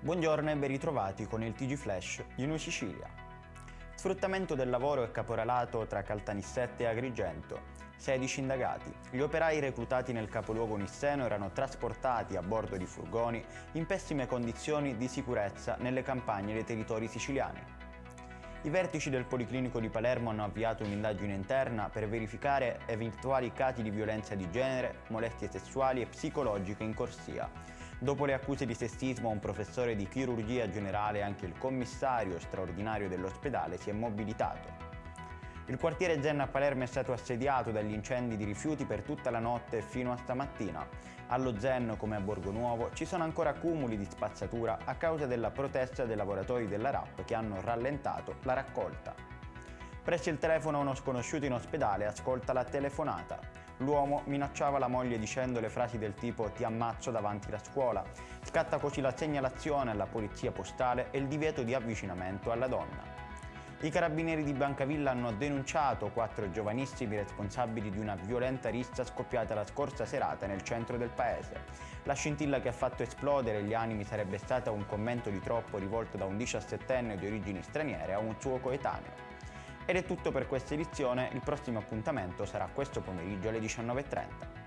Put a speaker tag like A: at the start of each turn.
A: Buongiorno e ben ritrovati con il TG Flash di New Sicilia. Sfruttamento del lavoro e caporalato tra Caltanissette e Agrigento. 16 indagati. Gli operai reclutati nel capoluogo nisseno erano trasportati a bordo di furgoni in pessime condizioni di sicurezza nelle campagne dei territori siciliani. I vertici del Policlinico di Palermo hanno avviato un'indagine interna per verificare eventuali casi di violenza di genere, molestie sessuali e psicologiche in corsia. Dopo le accuse di sessismo a un professore di chirurgia generale, anche il commissario straordinario dell'ospedale si è mobilitato. Il quartiere Zen a Palermo è stato assediato dagli incendi di rifiuti per tutta la notte fino a stamattina. Allo Zen, come a Borgonuovo, ci sono ancora cumuli di spazzatura a causa della protesta dei lavoratori della RAP che hanno rallentato la raccolta. Presso il telefono uno sconosciuto in ospedale ascolta la telefonata. L'uomo minacciava la moglie dicendo le frasi del tipo "ti ammazzo davanti alla scuola". Scatta così la segnalazione alla polizia postale e il divieto di avvicinamento alla donna. I carabinieri di Bancavilla hanno denunciato 4 giovanissimi responsabili di una violenta rissa scoppiata la scorsa serata nel centro del paese. La scintilla che ha fatto esplodere gli animi sarebbe stata un commento di troppo rivolto da un 17enne di origini straniere a un suo coetaneo. Ed è tutto per questa edizione, il prossimo appuntamento sarà questo pomeriggio alle 19:30.